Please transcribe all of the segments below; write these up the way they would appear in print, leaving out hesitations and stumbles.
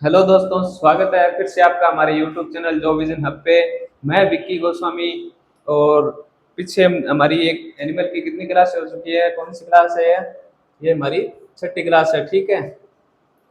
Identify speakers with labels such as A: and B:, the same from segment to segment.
A: Hello दोस्तों, स्वागत है फिर से आपका हमारे YouTube चैनल जो विजन हब पे। मैं विक्की गोस्वामी। और पीछे हमारी एक एनिमल की कितनी क्लास हो चुकी है? कौन सी क्लास है ये? हमारी छठी क्लास है। ठीक है,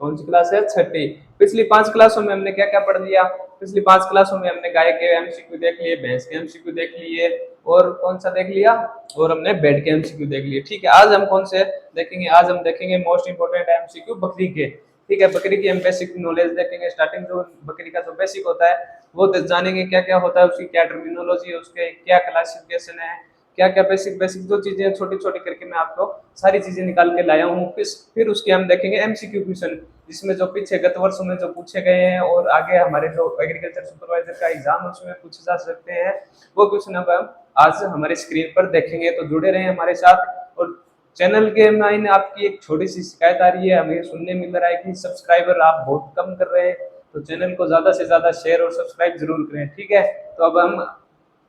A: कौन सी क्लास है? छठी। पिछली 5 क्लासों में हमने क्या क्या पढ़ लिया? पिछली 5 क्लासों में हमने गाय के एमसीक्यू देख लिए, भैंस के एमसीक्यू देख लिए, और कौन सा देख लिया? और हमने बेड के एमसीक्यू देख लिए। ठीक है, आज हम कौन से देखेंगे? आज हम देखेंगे मोस्ट इंपोर्टेंट एमसीक्यू बकरी के। ठीक है, बकरी की हम बेसिक नॉलेज देखेंगे। स्टार्टिंग जो बकरी का जो बेसिक होता है वो जानेंगे, क्या क्या होता है, उसकी क्या टर्मिनोलॉजी है, उसके क्या क्लासिफिकेशन है, क्या क्या बेसिक बेसिक जो चीजें छोटी छोटी करके मैं आपको सारी चीजें निकाल के लाया हूँ। फिर उसके हम देखेंगे एमसीक्यू क्वेश्चन, जिसमें जो पीछे गत वर्षों में जो पूछे गए हैं और आगे हमारे जो एग्रीकल्चर सुपरवाइजर का एग्जाम है उसमें पूछे जा सकते हैं, वो क्वेश्चन अब हम आज हमारे स्क्रीन पर देखेंगे। तो जुड़े रहें हमारे साथ। और चैनल के मायने आपकी एक छोटी सी शिकायत आ रही है, हमें सुनने मिल रहा है कि सब्सक्राइबर आप बहुत कम कर रहे हैं, तो चैनल को ज्यादा से ज्यादा शेयर और सब्सक्राइब जरूर करें। ठीक है, तो अब हम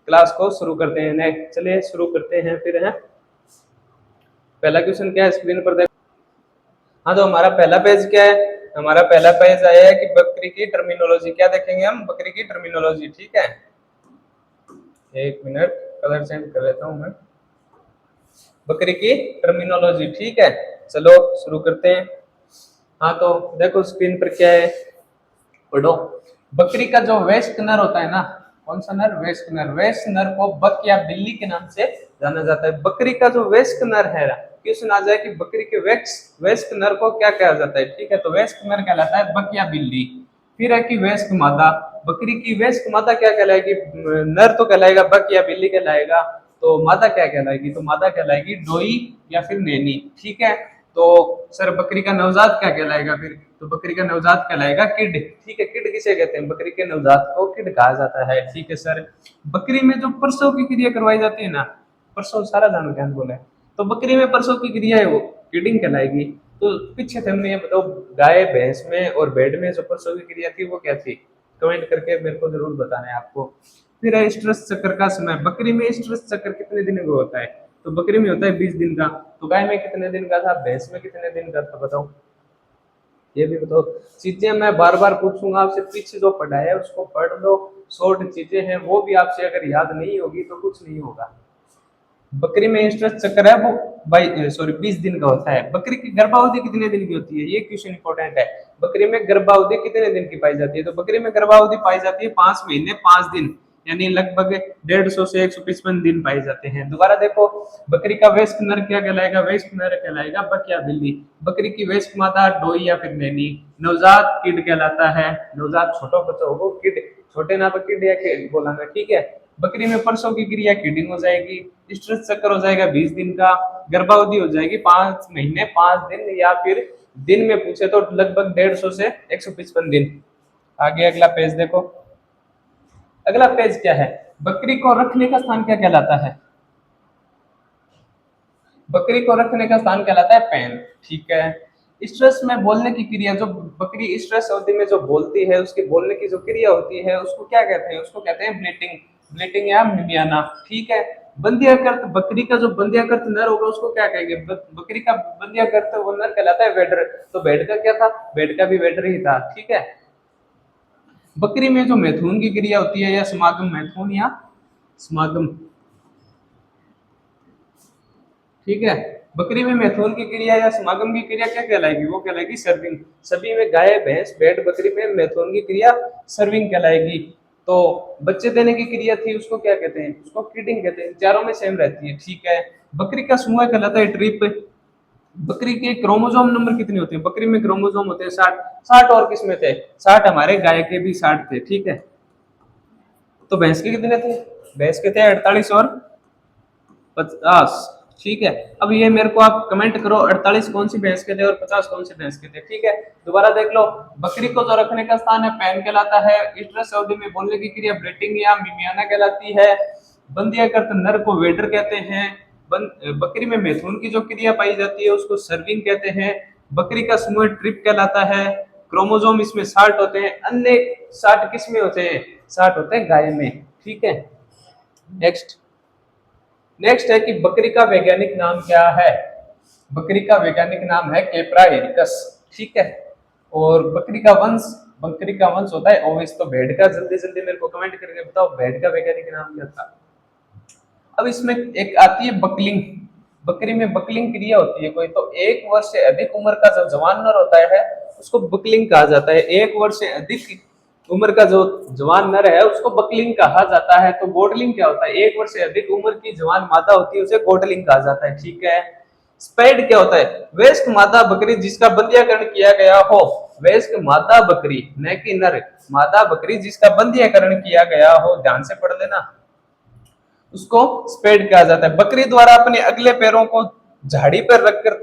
A: क्लास को शुरू करते हैं। नेक्स्ट चलिए शुरू करते हैं फिर है। पहला क्वेश्चन क्या है स्क्रीन पर देख। हाँ, तो हमारा पहला पेज क्या है? हमारा पहला पेज आया है कि बकरी की टर्मिनोलॉजी। क्या देखेंगे हम? बकरी की टर्मिनोलॉजी। ठीक है, एक मिनट, कलर चेंज कर लेता हूँ मैं। बकरी की टर्मिनोलॉजी। ठीक है, चलो शुरू करते हैं। हाँ, तो देखो स्क्रीन पर क्या है, पढ़ो। बकरी का जो वेस्ट नर होता है ना, कौन सा नर? वेस्ट नर। वेस्ट नर को बक या बिल्ली के नाम से जाना जाता है। बकरी का जो वेस्ट नर है, क्वेश्चन आ जाए कि बकरी के वेस्ट नर को क्या कहा जाता है? ठीक है, तो वेस्ट नर कहलाता है बक या बिल्ली। फिर है कि वेस्ट मादा। बकरी की वेस्ट मादा क्या कहलाएगी? नर तो कहलाएगा बक या बिल्ली कहलाएगा, तो मादा क्या कहलाएगी? तो मादा कहलाएगी डोई या फिर नैनी। ठीक है, तो सर बकरी का नवजात क्या कहलाएगा फिर? तो बकरी का नवजात कहलाएगा किड। ठीक है, किड किसे कहते हैं? बकरी के नवजात को किड कहा जाता है। ठीक है सर, बकरी में जो प्रसव की क्रिया करवाई जाती है ना, प्रसव सारा जान क्या बोले, तो बकरी में प्रसव की क्रिया है वो किडिंग कहलाएगी। तो पीछे थे हमने ये बताओ, गाय भैंस में और भेड़ में जो प्रसव की क्रिया थी वो क्या थी? कमेंट करके मेरे को जरूर बताना है आपको। फिर है स्ट्रेस चक्र का समय। बकरी में स्ट्रेस चक्र कितने दिन का होता है? तो बकरी में होता है 20 दिन का। तो गाय में कितने दिन का था? भैंस में कितने दिन का था बताओ, ये भी बताओ। चीजें मैं बार बार पूछूंगा आपसे, पीछे जो पढ़ाया है उसको पढ़ लो। शॉर्ट चीजें हैं वो भी आपसे अगर याद नहीं होगी तो कुछ नहीं होगा। बकरी में स्ट्रेस चक्र है वो 20 दिन का होता है। बकरी की गर्भावधि कितने दिन की होती है? ये क्वेश्चन इंपॉर्टेंट है। बकरी में गर्भावधि कितने दिन की पाई जाती है? तो बकरी में गर्भावधि पाई जाती है 5 महीने 5 दिन, यानी लगभग 150 से 155 दिन पाए जाते हैं। दोबारा देखो, बकरी का वयस्क नर क्या कहलाएगा? वयस्क नर कहलाएगा बक या बिल्ली। बकरी की वयस्क मादा डोई या फिर नैनी। नवजात किड कहलाता है। नवजात छोटा बच्चा होगा किड, छोटे ना किड या किड बोला मैं। ठीक है, बकरी में प्रसव की क्रिया किडिंग हो जाएगी। स्ट्रेस चक्कर हो जाएगा 20 दिन का। गर्भावधि हो जाएगी 5 महीने 5 दिन, या फिर दिन में पूछे तो लगभग 150 से 155 दिन। आगे अगला पेज देखो। अगला पेज क्या है? बकरी को रखने का स्थान क्या कहलाता है? बकरी को रखने का स्थान कहलाता है पेन। ठीक है, स्ट्रेस में बोलने की क्रिया, जो बकरी स्ट्रेस अवधि में जो बोलती है उसकी बोलने की जो क्रिया होती है उसको क्या कहते हैं? उसको कहते हैं ब्लीटिंग, ब्लीटिंग या मिमियाना। ठीक है, बंध्याकृत बकरी का जो बंध्याकृत नर होगा उसको क्या कहेंगे? बकरी का बंध्याकृत वो नर कहलाता है वेडर। तो भेड़ का क्या था? भेड़ का भी वेडर ही था। ठीक है, बकरी में जो मैथुन की क्रिया होती है या समागम, मैथुन या समागम। ठीक है, बकरी में मैथुन की क्रिया या समागम की क्रिया क्या कहलाएगी? वो कहलाएगी सर्विंग। सभी में गाय भैंस भेड़ बकरी में मैथुन की क्रिया सर्विंग कहलाएगी। तो बच्चे देने की क्रिया थी उसको क्या कहते हैं? उसको किडिंग कहते हैं। चारों में सेम रहती है। ठीक है, बकरी का समूह कहलाता है ट्रिप। बकरी के क्रोमोसोम नंबर कितने होते हैं? बकरी में क्रोमोसोम होते हैं 60। 60 और किसमें थे? 60 हमारे गाय के भी 60 थे। ठीक है, तो भैंस के कितने थे? भैंस के थे 48 और 50। ठीक है, अब ये मेरे को आप कमेंट करो 48 कौन सी भैंस के थे और 50 कौन सी भैंस के थे। ठीक है, दोबारा देख लो। बकरी को जो रखने का स्थान है पैन कहलाता है। स्ट्रेस अवधि में बोलने की क्रिया ब्रीटिंग या मिमियाना कहलाती है। बंध्याकृत नर को वेडर कहते हैं। बकरी में मैथुन की जो क्रिया पाई जाती है उसको सर्विंग कहते हैं। बकरी का समूह ट्रिप कहलाता है। क्रोमोसोम इसमें 60 होते हैं। अन्य 60 किस में होते हैं? 60 होते हैं गाय में। ठीक है, नेक्स्ट। नेक्स्ट है कि बकरी का वैज्ञानिक नाम क्या है? बकरी का वैज्ञानिक नाम है केपरा हेरिकस। ठीक है, और बकरी का वंश होता है ओविस। तो भेड़ का जल्दी जल्दी मेरे को कमेंट करके बताओ भेड़ का वैज्ञानिक नाम क्या था। अब इसमें एक आती है बकलिंग। बकरी में बकलिंग क्रिया होती है कोई, तो 1 वर्ष से अधिक उम्र का जो जवान नर होता है उसको बकलिंग कहा जाता है। 1 वर्ष से अधिक उम्र का जो जवान नर है उसको बकलिंग कहा जाता है। तो गोटलिंग क्या होता है, 1 वर्ष से अधिक उम्र की जवान मादा होती है उसे गोटलिंग कहा जाता है। ठीक है। स्पैड क्या होता है, वयस्क मादा बकरी जिसका बंधियाकरण किया गया हो। वयस्क मादा बकरी, न कि नर, मादा बकरी जिसका बंधियाकरण किया गया हो, ध्यान से पढ़ लेना, उसको स्पेड कहा जाता है। बकरी द्वारा अपने अगले पैरों को झाड़ी पर रखकर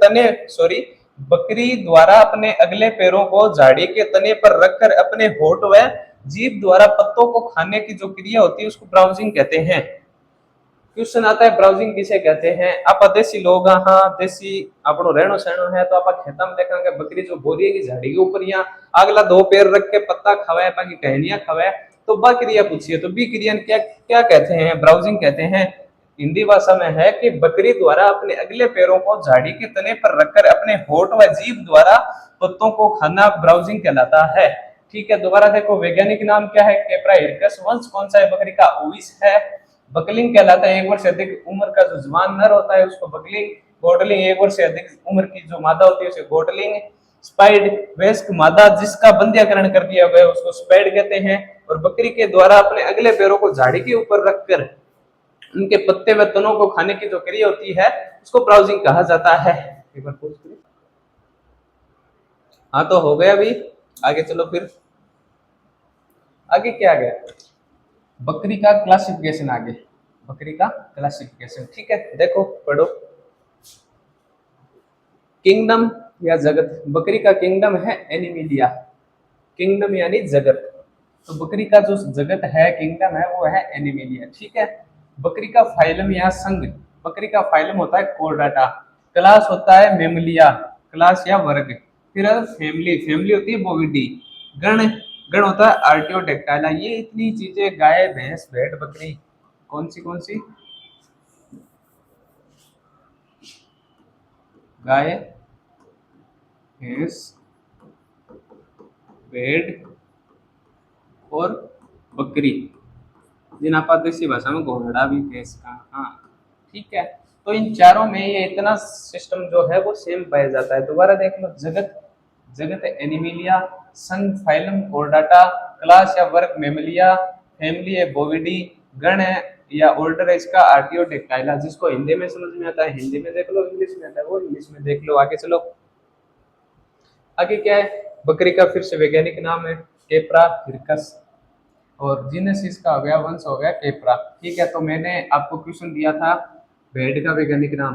A: बकरी द्वारा अपने अगले पैरों को झाड़ी के तने पर रखकर अपने होठ व जीभ द्वारा पत्तों को खाने की जो क्रिया होती है उसको ब्राउजिंग कहते हैं। क्वेश्चन आता है ब्राउजिंग किसे कहते हैं। आप देसी लोग हाँ देसी आपनो रहनो सहनो है तो आप खेता में देखेंगे बकरी जो बोरी की झाड़ी के ऊपर यहाँ अगला 2 पैर रख के पत्ता खवाए बाकी टहनियां खवाए। तो ब क्रिया पूछिए तो बी क्रिया क्या क्या कहते हैं, ब्राउजिंग कहते हैं। हिंदी भाषा में है कि बकरी द्वारा अपने अगले पैरों को झाड़ी के तने पर रखकर अपने होठ व जीभ द्वारा पत्तों को खाना ब्राउजिंग कहलाता है। ठीक है, दोबारा देखो वैज्ञानिक नाम क्या है, कैप्रा हिरकस। वंश कौन सा है, बकरी का ओविस है। बकलिंग कहलाता है 1 वर्ष से अधिक उम्र का जो जवान नर होता है उसको बकलिंग। गोटलिंग 1 वर्ष से अधिक उम्र की जो मादा होती है उसे गोटलिंग। स्पाइड वयस्क मादा जिसका बंध्यकरण कर दिया गया उसको स्पाइड कहते हैं। और बकरी के द्वारा अपने अगले पैरों को झाड़ी के ऊपर रखकर उनके पत्ते व तनों को खाने की जो क्रिया होती है उसको ब्राउजिंग कहा जाता है। एक बार पूछ लीजिए। हाँ तो हो गया अभी, आगे चलो फिर। आगे क्या गया, बकरी का क्लासिफिकेशन। आगे बकरी का क्लासिफिकेशन, ठीक है, देखो पढ़ो। किंगडम या जगत, बकरी का किंगडम है एनिमिलिया। किंगडम यानी जगत, तो बकरी का जो जगत है किंगडम है वो है एनिमिलिया। ठीक है। बकरी का फाइलम या संघ, बकरी का फाइलम होता है कोर्डाटा। क्लास होता है मेमलिया, क्लास या वर्ग। फिर फैमिली, फैमिली होती है बोविडी। गण, गण होता है आर्टियोडेक्टाइला। ये इतनी चीजें गाय भैंस भेड़ बकरी कौन सी गाय भैंस भेड़ और बकरी, जिन आप देसी भाषा में घोड़ा भी भैंस का। हाँ ठीक है, तो इन चारों में ये इतना सिस्टम जो है वो सेम पाया जाता है। दोबारा देख लो, जगत, जगत एनिमिलिया, संघ फाइलम कोर्डाटा, क्लास या वर्ग मेमलिया, फैमिली है बोविडी, गण है या ऑर्डर है इसका आर्टियोडेक्टाइला। जिसको हिंदी में समझ में आता है हिंदी में देख लो, इंग्लिश में आता है वो इंग्लिश में देख लो। आगे चलो, आगे क्या है, बकरी का फिर से वैज्ञानिक नाम है कैप्रा हिरकस और जीनस इसका हो गया, वंश हो गया कैप्रा। ठीक है, तो मैंने आपको क्वेश्चन दिया था भेड़ का वैज्ञानिक नाम।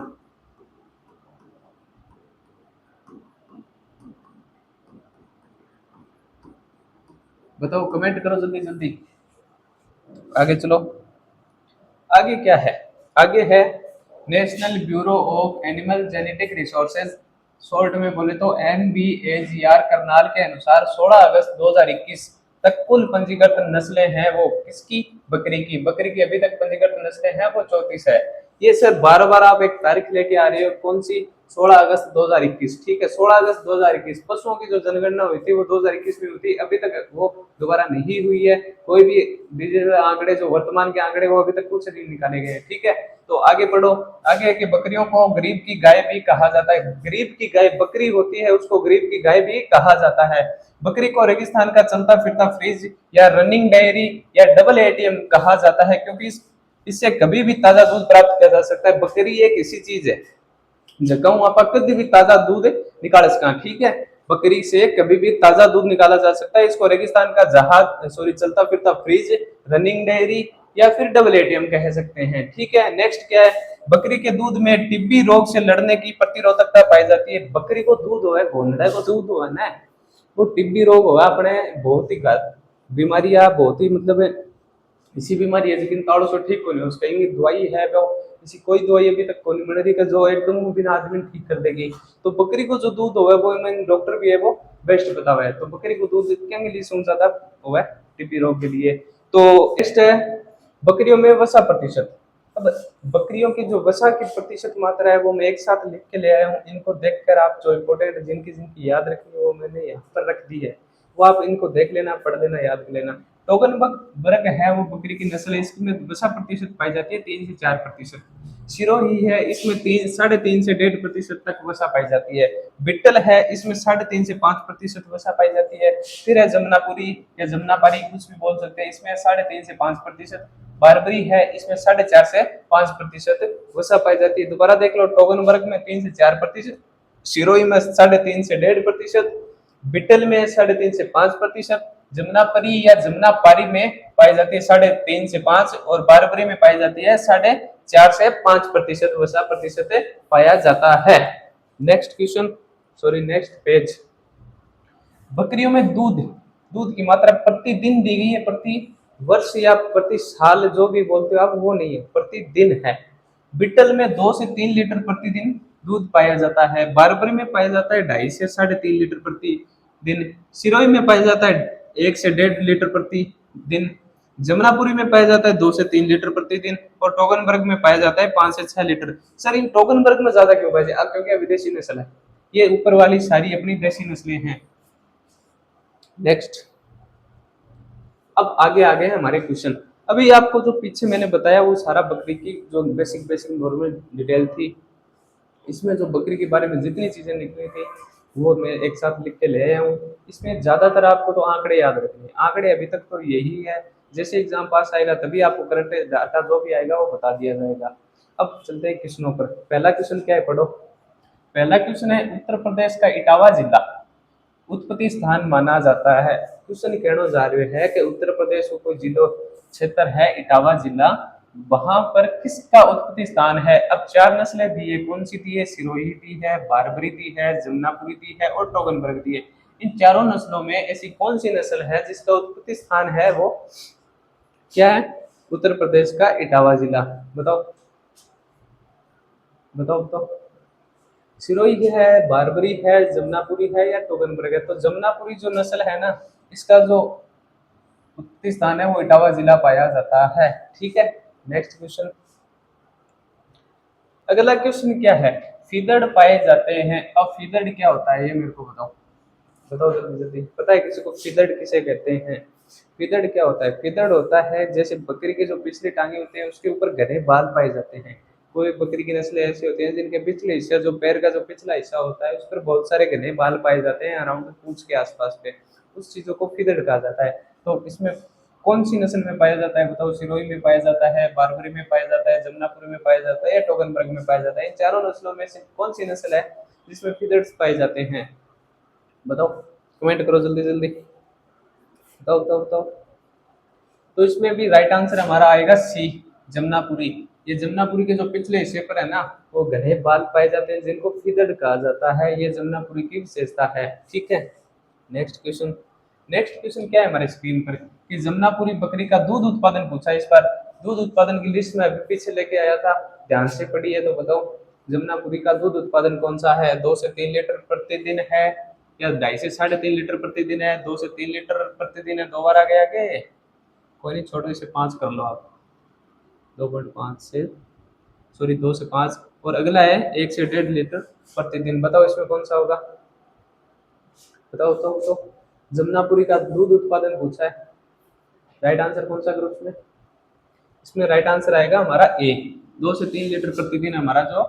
A: बताओ, कमेंट करो जल्दी जल्दी। आगे चलो, आगे क्या है, आगे है national bureau of animal genetic resources, short में बोले तो NBAGR, करनाल के अनुसार 16 अगस्त 2021 तक कुल पंजीकृत नस्लें हैं वो किसकी, बकरी की। बकरी की अभी तक पंजीकृत नस्लें हैं वो 34 है। ये सर बार बार आप एक तारीख लेके आ रहे हो, कौन सी, 16 अगस्त 2021। ठीक है, 16 अगस्त 2021 पशुओं की जो जनगणना हुई थी वो 2021 में हुई थी, अभी तक वो दोबारा नहीं हुई है। कोई भी डिजिटल आंकड़े जो वर्तमान के आंकड़े वो अभी तक कुछ नहीं निकाले गए। ठीक है, तो आगे पढ़ो। आगे कि बकरियों को गरीब की गाय भी कहा जाता है। गरीब की गाय बकरी होती है उसको गरीब की गाय भी कहा जाता है। बकरी को रेगिस्तान का चलता फिरता फ्रिज या रनिंग डायरी या डबल ATM कहा जाता है, क्योंकि इससे कभी भी ताजा दूध प्राप्त किया जा सकता है। बकरी एक ऐसी चीज है जगह आप कभी भी ताजा दूध निकाल सका। ठीक है, बकरी से कभी भी ताजा दूध निकाला जा सकता है। इसको रेगिस्तान का जहाज चलता फिरता फ्रिज, रनिंग डेयरी या फिर डबल ATM कह सकते हैं। ठीक है, नेक्स्ट क्या है, बकरी के दूध में टिब्बी रोग से लड़ने की प्रतिरोधकता पाई जाती है। बकरी को दूध हो, घोंडा को दूध हो ना, वो टिब्बी रोग होगा अपने बहुत ही बीमारियां, बहुत ही मतलब इसी बीमारी है लेकिन ताड़ो से ठीक होने उसका इंगी दवाई है वो, इसी कोई दवाई अभी तक कोई मिल रही है जो एकदम बिना आदमी ठीक कर देगी। तो बकरी को जो दूध होगा वो मैंने डॉक्टर भी है वो बेस्ट बता हुआ है। तो बकरी को दूध क्या के लिए सुन ज्यादा हुआ है, टीबी रोग के लिए। तो नेक्स्ट है बकरियों में वसा प्रतिशत। अब बकरियों की जो वसा की प्रतिशत मात्रा है वो मैं एक साथ लिख के ले आया हूँ। इनको देखकर आप जो इम्पोर्टेंट जिनकी जिनकी याद रखनी है वो मैंने यहाँ पर रख दी है, वो आप इनको देख लेना, पढ़ लेना, याद कर लेना। टोगनबर्ग वर्ग है वो बकरी की नस्ल है, इसमें वसा प्रतिशत पाई जाती है 3 से 4%। सिरोही है, इसमें 3.5 से 1.5% तक वसा पाई जाती है। बिट्टल है, इसमें 3.5 से 5% वसा पाई जाती है। फिर है जमुनापुरी या जमुनापारी, कुछ भी बोल सकते हैं, इसमें 3.5 से 5%। बारबरी है, इसमें 4.5 से 5% वसा पाई जाती है। दोबारा देख लो, टोगनबर्ग में 3 से 4%, सिरोही में 3.5 से 1.5%, बिटल में 3.5 से 5%, जमुनापरी या जमुनापारी में पाई जाती है 3.5 से 5, और बारबरी में पाई जाती है 4.5 से 5% वसा प्रतिशत पाया जाता है। Next question, sorry next page. बकरियों में दूध दूध की मात्रा प्रतिदिन दी गई है, प्रति वर्ष या प्रति साल जो भी बोलते हो आप वो नहीं है, प्रतिदिन है। बिटल में 2 से 3 लीटर प्रतिदिन दूध पाया जाता है। बारबरी में पाया जाता है 2.5 से 3.5 लीटर प्रतिदिन। सिरोही में पाया जाता है 1 से 1.5 लीटर प्रतिदिन। जमुनापुरी में पाया जाता है 2 से 3 लीटर प्रतिदिन, और टोगनबर्ग में पाया जाता है 5 से 6 लीटर। सर इन टोगनबर्ग में ज्यादा क्यों पाया जाए? क्योंकि विदेशी नस्ल है, ये ऊपर वाली सारी अपनी देसी नस्लें हैं। नेक्स्ट, अब आगे आ गए हमारे क्वेश्चन। अभी आपको जो पीछे मैंने बताया वो सारा बकरी की जो बेसिक बेसिक नॉर्मल डिटेल थी, इसमें जो बकरी के बारे में जितनी चीजें निकली थी वो मैं एक साथ लिख के ले आया हूँ। इसमें ज्यादातर आपको तो आंकड़े याद रखने हैं, आंकड़े अभी तक तो यही है। जैसे एग्जाम पास आएगा तभी आपको करंट डाटा जो भी आएगा वो बता दिया जाएगा। अब चलते हैं क्वेश्चनों पर। पहला क्वेश्चन क्या है, पढ़ो। पहला क्वेश्चन है, उत्तर प्रदेश का इटावा जिला उत्पत्ति स्थान माना जाता है। क्वेश्चन कहना जा रहे हैं कि उत्तर प्रदेश को कोई जिलो क्षेत्र है इटावा जिला, वहां पर किसका उत्पत्ति स्थान है? अब 4 नस्लें दी है, कौन सी दी है? सिरोही दी है, बारबरी दी है, जमुनापुरी दी है और टोगनबर्ग दी है। इन चारों नस्लों में ऐसी कौन सी नस्ल है जिसका उत्पत्ति स्थान है वो क्या है? उत्तर प्रदेश का इटावा जिला। बताओ बताओ बताओ। सिरोही है, बारबरी है, जमुनापुरी है या टोगनबर्ग है? तो जमुनापुरी जो नस्ल है ना, इसका जो उत्पत्ति स्थान है वो इटावा जिला पाया जाता है। ठीक है, नेक्स्ट क्वेश्चन। अगला क्वेश्चन क्या है? फीदड़ पाए जाते हैं। अब फीदड़ क्या होता है ये मेरे को बताओ, बताओ जल्दी जल्दी। पता है किसी को फीदड़ किसे कहते हैं? फीदड़ क्या होता है? फीदड़ होता है जैसे बकरी के जो पिछले टांगे होते हैं उसके ऊपर घने बाल पाए जाते हैं। कोई बकरी की नस्लें ऐसी होती हैं जिनके पिछले हिस्से जो पैर का जो पिछला हिस्सा होता है उस पर बहुत सारे घने बाल पाए जाते हैं अराउंड पूंछ के आसपास पे, उस चीजों को फीदड़ कहा जाता है। तो इसमें कौन सी नस्ल में पाया जाता है बताओ? सिरोही में पाया जाता है, बारबरी में पाया जाता है, जमुनापुरी में पाया जाता है या टोगनबर्ग में पाया जाता है? इन चारों नस्लों में से कौन सी नस्ल है जिसमें फीदर्स पाए जाते हैं? बताओ, कमेंट करो जल्दी जल्दी, बताओ बताओ बताओ। तो इसमें भी राइट आंसर हमारा आएगा सी, जमुनापुरी। ये जमुनापुरी के जो पिछले हिस्से पर है ना वो घने बाल पाए जाते हैं जिनको फीदड़ कहा जाता है, ये जमुनापुरी की विशेषता है। ठीक है, नेक्स्ट क्वेश्चन। नेक्स्ट क्वेश्चन क्या है हमारे स्क्रीन पर कि जमुनापुरी बकरी का दूध उत्पादन पूछा। इस बार दूध उत्पादन की लिस्ट में अभी पीछे लेके आया था, ध्यान से पढ़िए। तो बताओ जमुनापुरी का दूध उत्पादन कौन सा है? 2 से 3 लीटर प्रतिदिन है या 2.5 से 3.5 लीटर प्रतिदिन है, 2 से 3 लीटर प्रतिदिन है? 2 बार आ गया के? कोई नहीं, छोटे से 5 कर लो आप। 2.5 से, सॉरी 2 से 5, और अगला है 1 से 1.5 लीटर प्रतिदिन। बताओ इसमें कौन सा होगा? बताओ तो जमुनापुरी का दूध उत्पादन पूछा है, राइट आंसर कौन सा ग्रुप में? इसमें राइट आंसर आएगा हमारा ए, 2 से 3 लीटर प्रतिदिन हमारा जो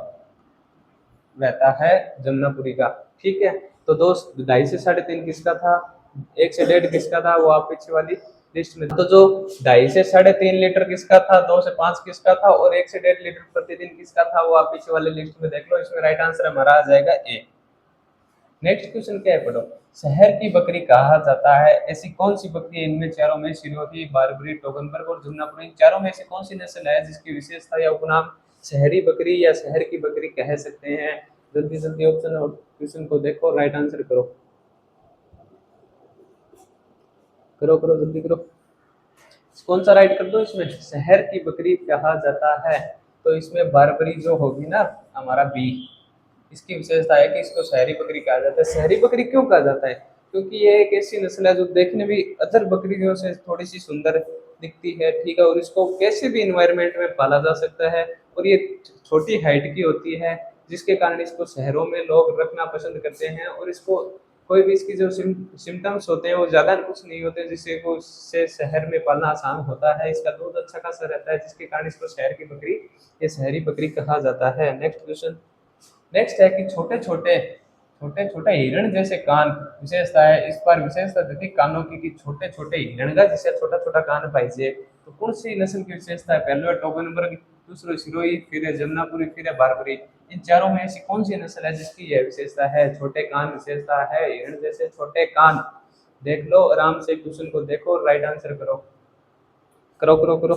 A: रहता है जमुनापुरी का। ठीक है, तो 2.5 से 3.5 किसका था, 1 से 1.5 किसका था, वो आप पीछे वाली लिस्ट में। तो जो 2.5 से 3.5 लीटर किसका था, 2 से 5 किसका था, और 1 से 1.5 लीटर प्रतिदिन किसका था, वो आप पीछे वाले लिस्ट में देख लो। इसमें राइट आंसर हमारा आ जाएगा ए। नेक्स्ट क्वेश्चन क्या है, पढ़ो। शहर की बकरी कहा जाता है, ऐसी कौन सी बकरी है इनमें चारों में, सिरोही, बारबरी, टोगनबर्ग और जमुनापुरी, इन चारों में से कौन सी नस्ल है जिसकी विशेषता या उपनाम शहरी बकरी या शहर की बकरी कह सकते हैं? जल्दी जल्दी ऑप्शन और क्वेश्चन को देखो, राइट आंसर करो, करो करो जल्दी करो। कौन सा राइट कर दो? इसमें शहर की बकरी कहा जाता है, तो इसमें बारबरी जो होगी ना हमारा बी, इसकी विशेषता है कि इसको शहरी बकरी कहा जाता है। शहरी बकरी क्यों कहा जाता है? क्योंकि ये एक ऐसी नस्ल है जो देखने में अदर बकरियों से थोड़ी सी सुंदर दिखती है, ठीक है, और इसको कैसे भी इन्वायरमेंट में पाला जा सकता है, और ये छोटी हाइट की होती है, जिसके कारण इसको शहरों में लोग रखना पसंद करते हैं, और इसको कोई भी इसकी जो सिम्टम्स होते हैं वो ज़्यादा कुछ नहीं होते, जिससे को इससे शहर में पालना आसान होता है, इसका दूध अच्छा खासा रहता है, जिसके कारण इसको शहर की बकरी या शहरी बकरी कहा जाता है। नेक्स्ट क्वेश्चन, नेक्स्ट है कि छोटे छोटे हिरण जैसे कान विशेषता है, इस पर विशेषता देती कानों की कि छोटे छोटे हिरण का जैसे छोटा छोटा कान पाइजे, तो कौन सी नस्ल की विशेषता है? पहले है टोगनबर्ग, दूसरो सिरोही, फिर है जमुनापुरी, फिर है बारबरी। इन चारों में ऐसी कौन सी नस्ल है जिसकी यह विशेषता है? छोटे कान विशेषता है, हिरण जैसे छोटे कान। देख लो आराम से, क्वेश्चन को देखो, राइट आंसर करो, करो करो करो,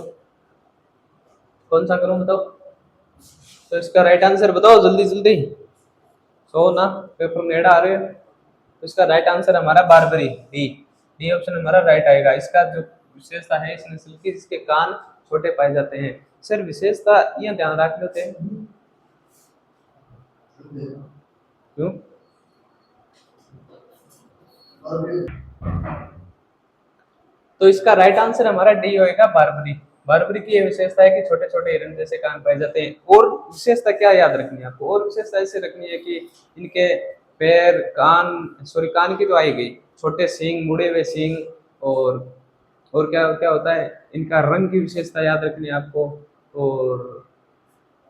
A: कौन सा करो बताओ, तो इसका राइट आंसर बताओ जल्दी जल्दी, सो ना पेपर में एड़ा आ रहे हो। तो इसका राइट आंसर हमारा बारबरी, डी, डी ऑप्शन हमारा राइट आएगा। इसका जो विशेषता है इस नस्ल की, जिसके कान छोटे पाए जाते हैं। सर विशेषता ये ध्यान रख लेते हैं क्यों, तो इसका राइट आंसर हमारा डी होएगा, बारबरी। बारबरी की ये विशेषता है कि छोटे छोटे हिरण जैसे कान पाए जाते हैं। और विशेषता क्या याद रखनी है आपको, और विशेषता ऐसे रखनी है कि इनके पैर, कान, सॉरी कान की तो आई गई, छोटे सींग, मुड़े हुए सींग, और क्या क्या होता है, इनका रंग की विशेषता याद रखनी है आपको। और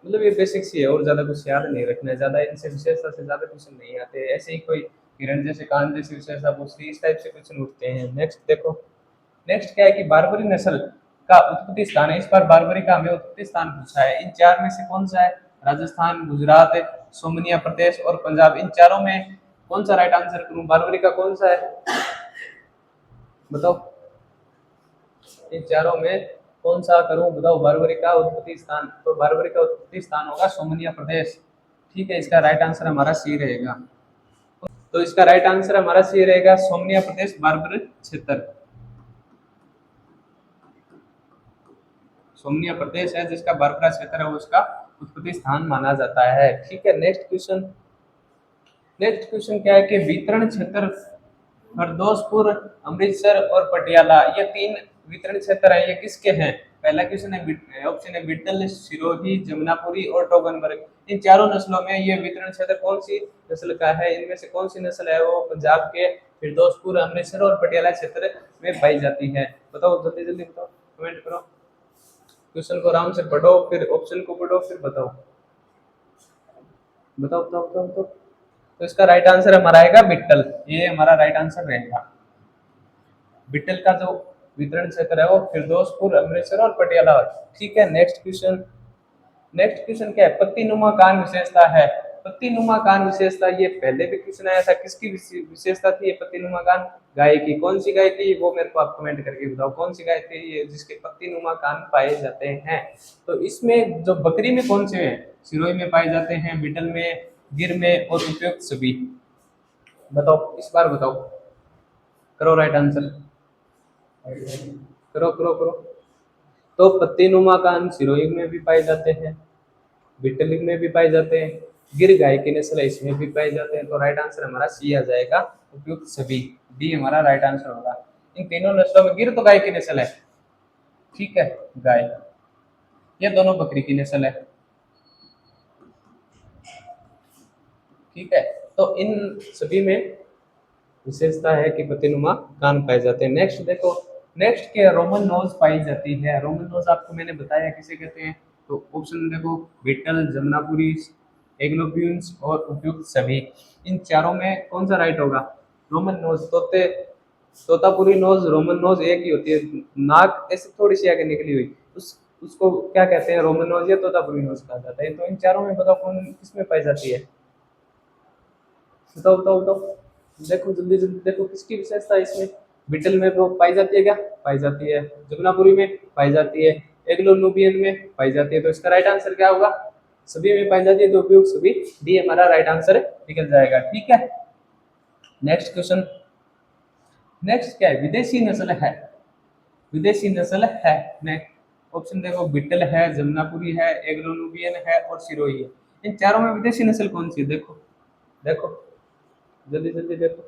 A: मतलब ये बेसिक सी है, और ज्यादा कुछ याद नहीं रखना है, ज्यादा इनसे विशेषता से ज्यादा क्वेश्चन नहीं आते, ऐसे ही कोई हिरण जैसे कान जैसी विशेषता पूछती, इस टाइप से क्वेश्चन उठते हैं। नेक्स्ट देखो, नेक्स्ट क्या है कि बारबरी नस्ल का उत्पत्ति स्थान है, इस बार बारबरी का हमें उत्पत्ति स्थान पूछा है। इन चार में से कौन सा है? राजस्थान, गुजरात, सोमनिया प्रदेश और पंजाब। इन चारों में कौन सा राइट आंसर करूं? बारबरी का कौन सा है बताओ, इन चारों में कौन सा करूं बताओ? बारबरी का उत्पत्ति स्थान, तो बारबरी का उत्पत्ति स्थान होगा सोमनिया प्रदेश, ठीक है, इसका राइट आंसर हमारा सी रहेगा। तो इसका राइट आंसर हमारा सी रहेगा, सोमनिया प्रदेश बारबर क्षेत्र, सोमनिया प्रदेश है जिसका बरपरा क्षेत्र है, उसका उत्पत्ति स्थान माना जाता है। ठीक है, नेक्स्ट क्वेश्चन, नेक्स्ट क्वेश्चन क्या है कि वितरण क्षेत्र हरदोसपुर, अमृतसर और पटियाला, ये तीन वितरण क्षेत्र है, ये किसके हैं? पहला क्वेश्चन है, ऑप्शन है बिट्टल, सिरोही, जमुनापुरी और टोगनबर्ग। इन चारों नस्लों में ये वितरण क्षेत्र कौन सी नस्ल का है? इनमें से कौन सी नस्ल है वो पंजाब के फिरदौसपुर, अमृतसर और पटियाला क्षेत्र में पाई जाती है? बताओ जल्दी जल्दी बताओ, कमेंट करो, क्वेश्चन को आराम से पढ़ो, फिर ऑप्शन को पढ़ो, फिर बताओ बताओ बताओ बताओ बताओ। तो इसका राइट आंसर हमारा आएगा बिट्टल, ये हमारा राइट आंसर रहेगा। बिट्टल का जो वितरण क्षेत्र है वो फिरदौसपुर, अमृतसर और पटियाला। ठीक है, नेक्स्ट क्वेश्चन, नेक्स्ट क्वेश्चन क्या है? पत्तीनुमा कान विशेषता है, पत्तीनुमा कान विशेषता, ये पहले भी क्वेश्चन आया था, किसकी विशेषता थी ये पत्तीनुमा कान? गाय की। कौन सी गाय थी वो मेरे को आप कमेंट करके बताओ, कौन सी गाय थी ये जिसके पत्तीनुमा कान पाए जाते हैं? तो इसमें जो बकरी में कौन से हैं? सिरोही में पाए जाते हैं, बिटल में, गिर में और उपयुक्त सभी। बताओ इस बार बताओ, करो राइट आंसर, करो करो करो। तो पत्तीनुमा कान सिरोही में भी पाए जाते हैं, बिटलिंग में भी पाए जाते हैं, गिर गाय की नस्ल है इसमें भी पाए जाते हैं। तो राइट आंसर हमारा सी आ जाएगा, उपयुक्त सभी, डी हमारा राइट आंसर होगा। इन तीनों नस्लों में गिर तो गाय की नस्ल है, ठीक है, गाय, ये दोनों बकरी की नस्ल है, ठीक है। तो इन सभी में विशेषता है कि पतिनुमा कान पाए जाते हैं। नेक्स्ट देखो, नेक्स्ट के रोमन नोज पाई जाती है। रोमन नोज आपको मैंने बताया किसे कहते हैं, तो ऑप्शन देखो, बीटल, जमुनापुरी, एग्लोब्यून्स और उपयुक्त सभी। इन चारों में कौन सा राइट होगा? रोमन नोज, तोते, तोतापुरी नोज, रोमन नोज एक ही होती है, नाक ऐसे थोड़ी सी आगे निकली हुई, उसको क्या कहते हैं? रोमन नोज या तोतापुरी नोज कहा जाता है। तो इन चारों में बताओ कौन किसमें पाई जाती है? बताओ बताओ बताओ, देखो जल्दी जल्दी देखो, किसकी विशेषता है इसमें? बिटल में वो पाई जाती है क्या? पाई जाती है। जमुनापुरी में पाई जाती है, एग्लो नुबियन में पाई जाती है। तो इसका राइट आंसर क्या होगा? सभी में पाई जाती है, तो उपयुक्त सभी, डी हमारा राइट आंसर निकल जाएगा। ठीक है, नेक्स्ट क्वेश्चन, नेक्स्ट क्या है? विदेशी नस्ल है, विदेशी नस्ल है। नेक्स्ट ऑप्शन देखो, बिटल है, जमुनापुरी है, एग्लो नुबियन है और सिरोही है। इन चारों में विदेशी नस्ल कौन सी है? देखो देखो, जल्दी जल्दी देखो,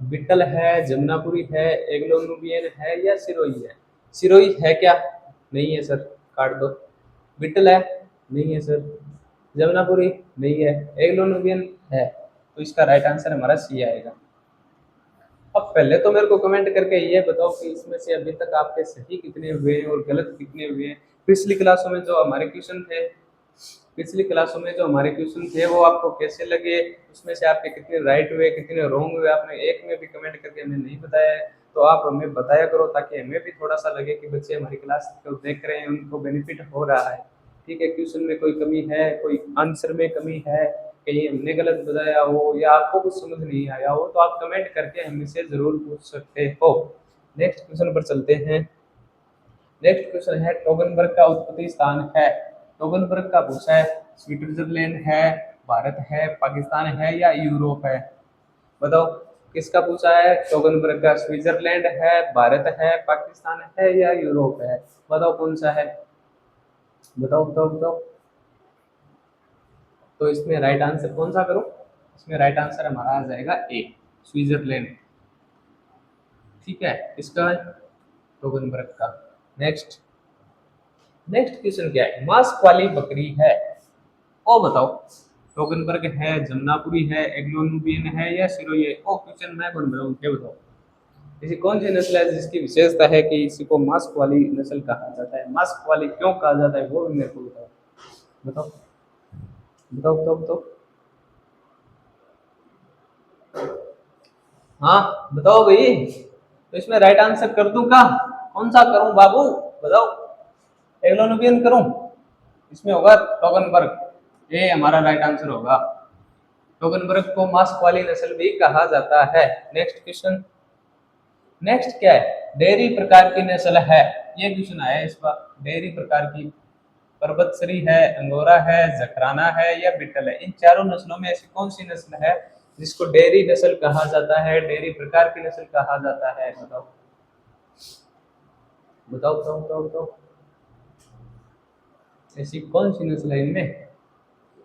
A: बिट्टल है, जमुनापुरी है, एग्लो नुबियन है या सिरोही है? सिरोही है क्या? नहीं है सर, काट दो। बिट्टल है? नहीं है सर। जमुनापुरी? नहीं है। एग्लो नुबियन है। तो इसका राइट आंसर हमारा सी आएगा। अब पहले तो मेरे को कमेंट करके ये बताओ कि इसमें से अभी तक आपके सही कितने हुए हैं और गलत कितने हुए हैं। पिछली क्लासों में जो हमारे क्वेश्चन थे, वो आपको कैसे लगे, उसमें से आपके कितने राइट हुए, कितने रॉन्ग हुए, आपने एक में भी कमेंट करके हमें नहीं बताया है। तो आप हमें बताया करो ताकि हमें भी थोड़ा सा लगे कि बच्चे हमारी क्लास को देख रहे हैं, उनको बेनिफिट हो रहा है। ठीक है, क्वेश्चन में कोई कमी है, कोई आंसर में कमी है, कहीं हमने गलत बताया हो या आपको कुछ समझ नहीं आया हो, तो आप कमेंट करके हमसे जरूर पूछ सकते हो। नेक्स्ट क्वेश्चन पर चलते हैं। नेक्स्ट क्वेश्चन है टोगनबर्ग का उत्पत्ति स्थान है। टोगनबर्ग का पूछा है, स्विट्जरलैंड है, भारत है, पाकिस्तान है या यूरोप है? बताओ किसका पूछा है? टोगनबर्ग का। स्विट्जरलैंड है, भारत है, पाकिस्तान है या यूरोप है? बताओ कौन सा है? बताओ बताओ बताओ। तो इसमें राइट आंसर कौन सा करूं? इसमें राइट आंसर हमारा आ जाएगा ए, स्विट्जरलैंड। ठीक है, इसका टोगनबर्ग का। नेक्स्ट नेक्स्ट क्वेश्चन क्या है? मास्क वाली बकरी है, ओ बताओ। टोगनबर्ग है, जमनापुरी है, एग्लोनुबियन है या सिरोही है? ओ क्वेश्चन मैं बन रहा हूँ, ये बताओ ऐसी कौन सी नस्ल है जिसकी विशेषता है कि इसी को मास्क वाली नस्ल कहा जाता है? मास्क वाली क्यों कहा जाता है वो भी मेरे को बताओ। बताओ बताओ बताओ बताओ। हाँ बताओ भाई। तो इसमें राइट आंसर कर दूं का? कौन सा करूं बाबू? बताओ। एग्लोनुबियन करूं? इसमें होगा टोगनबर्ग, ये हमारा राइट आंसर होगा। टोगनबर्ग को मास्क वाली नस्ल भी कहा जाता है। Next question. नेक्स्ट क्या है? डेयरी प्रकार की नस्ल है, ये क्वेश्चन आया है इस बार। डेयरी प्रकार की परबतसरी है, अंगोरा है, जकराना है या बिटल है? इन चारों नस्लों में ऐसी कौन सी नस्ल है जिसको डेयरी नस्ल कहा जाता है, डेयरी प्रकार की नस्ल कहा जाता है? बताओ बताओ बताओ बताओ बताओ। ऐसी कौन सी नस्ल है इनमें?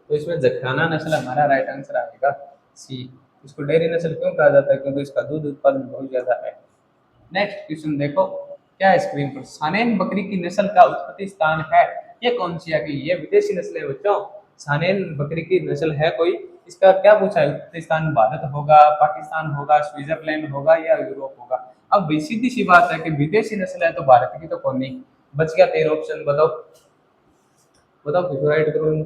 A: तो इसमें जखराना नस्ल हमारा राइट आंसर आएगा, सी। इसको डेयरी नस्ल क्यों कहा जाता है? क्योंकि इसका दूध उत्पादन बहुत ज्यादा है। नेक्स्ट क्वेश्चन देखो क्या है स्क्रीन पर। सानेन बकरी की नस्ल का उत्पत्ति स्थान है, ये कौन सी है? ये विदेशी नस्ल है बच्चों। सानेन बकरी की नस्ल है कोई, इसका क्या पूछा है उत्पत्ति स्थान? भारत होगा, पाकिस्तान होगा, स्विट्जरलैंड होगा या यूरोप होगा? अब भाई सीधी सी बात है कि विदेशी नस्ल है तो भारत की तो कौन नहीं। बच गया 13 ऑप्शन। बताओ बताओ किसको राइट करूँ?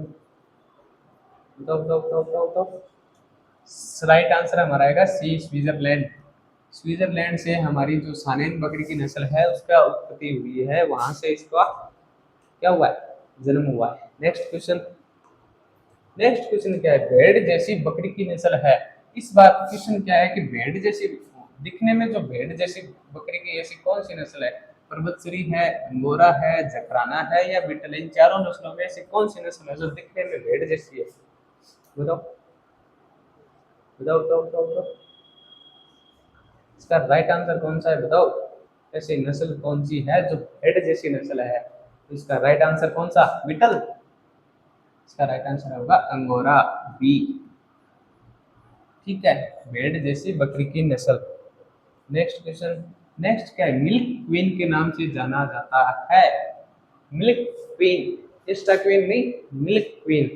A: बताओ बताओ बताओ बताओ बताओ। राइट आंसर हमारा आएगा सी, स्विट्जरलैंड। स्विट्जरलैंड से हमारी जो सानेन बकरी की नस्ल है उसका उत्पत्ति हुई है, वहां से इसका क्या हुआ है? जन्म हुआ है। Next question. नेक्स्ट क्वेश्चन क्या है? भेड़ जैसी बकरी की नस्ल है। इस बार क्वेश्चन क्या है कि भेड़ जैसी दिखने में जो भेड़ जैसी बकरी की ऐसी कौन सी नस्ल है? पर्वतसरी है, अंगोरा है, जकराना है या बिटल? इन चारों नस्लों में ऐसी कौन सी नस्ल है जो दिखने में भेड़ जैसी है? बताओ बताओ बताओ बताओ बताओ। इसका राइट आंसर कौन सा है? बताओ ऐसी नस्ल कौन सी है जो भेड़ जैसी नस्ल है? तो इसका राइट आंसर कौन सा? बिटल। इसका राइट आंसर होगा अंगोरा, बी। ठीक है, भेड़ जैसी बकरी की नस्ल। Next question. नेक्स्ट क्या है? मिल्क क्वीन के नाम से जाना जाता है। मिल्क क्वीन, इंस्टा क्वीन नहीं, मिल्क क्वीन।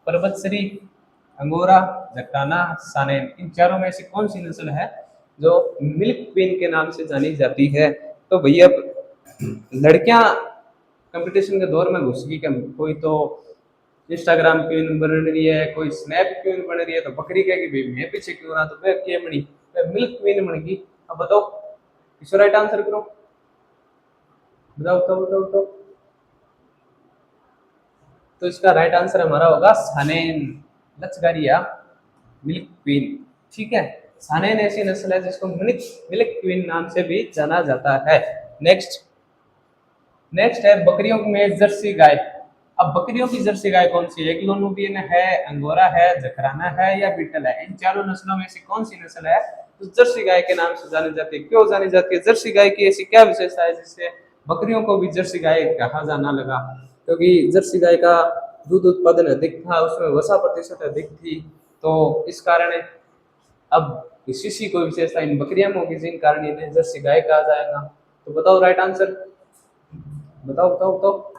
A: पर्वतसरी, अंगोरा, जकाना, सानेन, इन चारों में से कौन सी नस्ल है जो मिल्क क्वीन के नाम से जानी जाती है? तो भैया लड़कियां कंपटीशन के दौर में घुस गई, कोई तो इंस्टाग्राम क्वीन बन रही है, कोई स्नैप क्वीन बन रही है, तो बकरी कहेगी भाई मैं पीछे क्यों रहा, तो मैं क्या बनी? मैं मिल्क क्वीन बन गई। अब बताओ इसको राइट आंसर करो। बताओ बताओ बताओ बताओ। तो इसका राइट आंसर हमारा होगा सानेन, लचगारिया, मिल्क क्वीन। ठीक है, सानेन ऐसी नस्ल है जिसको मिल्क मिल्क क्वीन नाम से भी जाना जाता है। नेक्स्ट। नेक्स्ट है बकरियों में जर्सी गाय। अब बकरियों की जर्सी गाय कौन सी है? एग्लोनुबियन है, अंगोरा है, जकराना है या बीटल है? इन चारों नस्लों में से कौन सी नस्ल है तो जर्सी गाय के नाम से जानी जाती है? क्यों जानी जाती है? जर्सी गाय की ऐसी क्या विशेषता है जिससे बकरियों को भी जर्सी गाय कहा जाना लगा? क्योंकि जर्सी गाय का दूध उत्पादन अधिक था, उसमें वसा प्रतिशत अधिक थी, तो इस कारण अब किसी सी कोई विशेषता इन बकरियों में होगी जिन कारण इन्हें जर्सी गाय कहा जाएगा। तो बताओ राइट आंसर, बताओ बताओ बताओ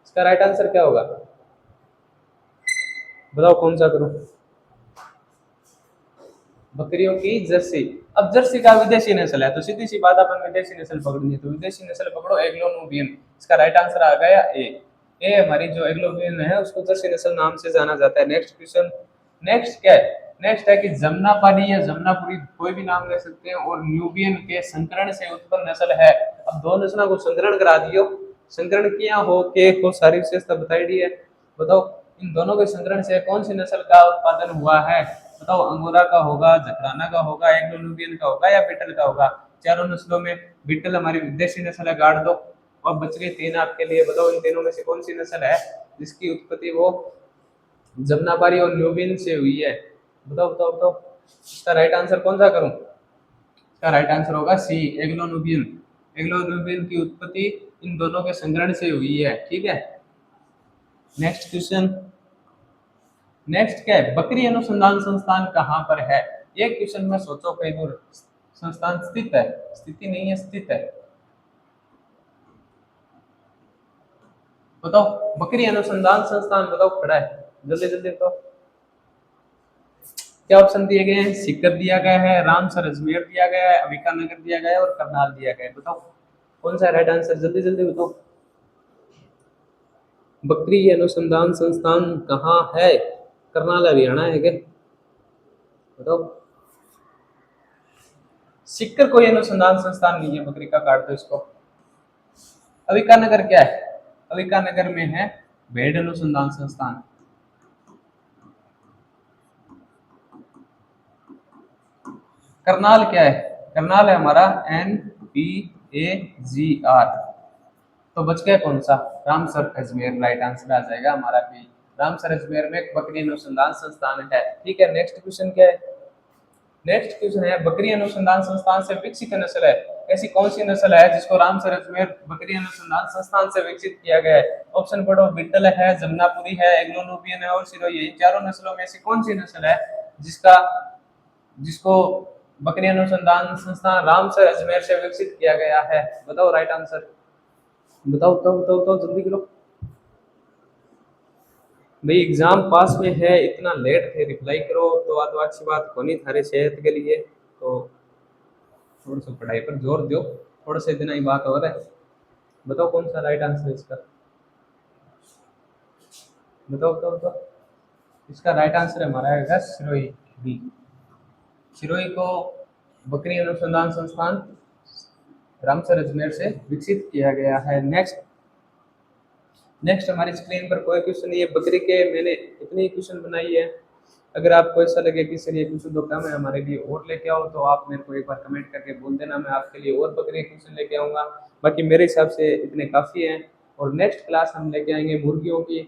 A: इसका राइट आंसर क्या होगा, बताओ कौन सा करूं। बकरियों की जर्सी। अब जर्सी का विदेशी नस्ल है तो सीधी सी बात अपन विदेशी नस्ल पकड़नी है, तो विदेशी नस्ल पकड़ो एग्लो नुबियन। इसका राइट आंसर आ गया ए हमारी जो एग्लो नुबियन है उसको जर्सी नस्ल नाम से जाना जाता है। नेक्स्ट क्वेश्चन, नेक्स्ट क्या है, नेक्स्ट है कि जमुनापारी या जमुनापुरी कोई भी नाम ले सकते हैं और न्यूबियन के संकरण से उत्पन्न नस्ल है। अब दो नस्लों को संकरण करा दियो, संकरण किया हो के को सारी विशेषता बताई दी है। बताओ इन दोनों के संकरण से कौन सी नस्ल का उत्पादन हुआ है, बताओ अंगोरा का होगा, जकराना का होगा, एग्लो नुबियन का होगा या बीटल का होगा। चारों नस्लों में बीटल हमारी विदेशी नस्ल है, गाड़ दो। अब बच गई तीन आपके लिए, बताओ इन तीनों में से कौन सी नस्ल है जिसकी उत्पत्ति वो जमुनापारी और न्यूबियन से हुई है। बताओ बताओ बताओ इसका राइट आंसर कौन सा करूं, इसका राइट आंसर होगा सी एग्लो नुबियन। एग्लो नुबियन की उत्पत्ति इन दोनों के संकरण से हुई है, ठीक है। नेक्स्ट क्वेश्चन, नेक्स्ट क्या है, बकरी अनुसंधान संस्थान कहाँ पर है। ये क्वेश्चन में सोचो कहीं दूर, संस्थान स्थित है, स्थिति नहीं है स्थित है। बताओ बकरी अनुसंधान संस्थान बताओ खड़ा है, जल्दी जल्दी बताओ। क्या ऑप्शन दिए गए हैं, सीकर दिया गया है, रामसर अजमेर दिया गया है, अविकानगर दिया गया है और करनाल दिया गया है। बताओ कौन सा राइट आंसर, जल्दी जल्दी बताओ। बकरी अनुसंधान संस्थान कहाँ है, करनाल हरियाणा है क्या, बताओ। सीकर कोई अनुसंधान संस्थान नहीं है, बकरी का काट दो इसको। अविकानगर क्या है, अविकानगर में है भेड़ अनुसंधान संस्थान। करनाल क्या है, करनाल है हमारा NPAGR। तो बच गया कौन सा, रामसर अजमेर राइट आंसर आ जाएगा हमारा भी। रामसर अजमेर में एक बकरी अनुसंधान संस्थान है, ठीक है। नेक्स्ट क्वेश्चन क्या है, नेक्स्ट क्वेश्चन है बकरी अनुसंधान संस्थान से विकसित नस्ल है, ऐसी कौन सी नस्ल है जिसको रामसर अजमेर बकरी अनुसंधान संस्थान से विकसित किया गया है। ऑप्शन पढ़ो, बीटल है, जमुनापुरी है, एग्लो नुबियन है और सिरोही है। इन चारों नस्लों में ऐसी कौन सी नस्ल है जिसका जिसको बकरी अनुसंधान संस्थान रामसर अजमेर से विकसित किया गया है। बताओ राइट आंसर, बताओ बताओ बताओ बताओ जल्दी करो भाई, एग्जाम पास में है, इतना लेट थे रिप्लाई करो तो अच्छी बात होनी थारे सेहत के लिए। तो थोड़ा सा पढ़ाई पर जोर दो, थोड़ा से दिन ही बात हो रहा है। बताओ कौन सा राइट आंसर है इसका, बताओ बताओ बताओ इसका राइट आंसर हमारा है सिरोही बी। सिरोही को बकरी अनुसंधान संस्थान रामसर अजमेर से विकसित किया गया है। नेक्स्ट, नेक्स्ट हमारी स्क्रीन पर कोई क्वेश्चन नहीं है बकरी के, मैंने इतनी क्वेश्चन बनाई है। अगर आपको ऐसा लगे कि सर ये क्वेश्चन तो कम है हमारे लिए और लेके आओ तो आप मेरे को एक बार कमेंट करके बोल देना, मैं आपके लिए और बकरी क्वेश्चन लेके आऊँगा। बाकी मेरे हिसाब से इतने काफ़ी हैं। और नेक्स्ट क्लास हम लेके आएंगे मुर्गियों की,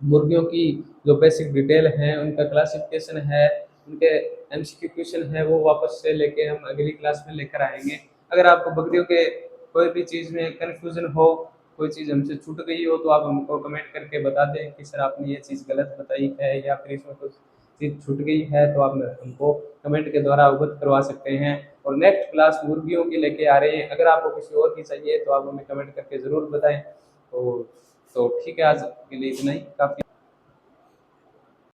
A: मुर्गियों की जो बेसिक डिटेल है, उनका क्लासिफिकेशन है, उनके MCQ क्वेश्चन है, वो वापस से लेके हम अगली क्लास में लेकर आएंगे। अगर आपको बकरियों के कोई भी चीज़ में कन्फ्यूजन हो, कोई चीज़ हमसे छूट गई हो तो आप हमको कमेंट करके बता दें कि सर आपने ये चीज़ गलत बताई है या फिर इसमें कुछ चीज़ छूट गई है, तो आप हमको कमेंट के द्वारा अवगत करवा सकते हैं। और नेक्स्ट क्लास मुर्गियों की लेके आ रहे हैं, अगर आपको किसी और की चाहिए तो आप हमें कमेंट करके ज़रूर बताएं। तो ठीक है, आज के लिए इतना ही काफ़ी।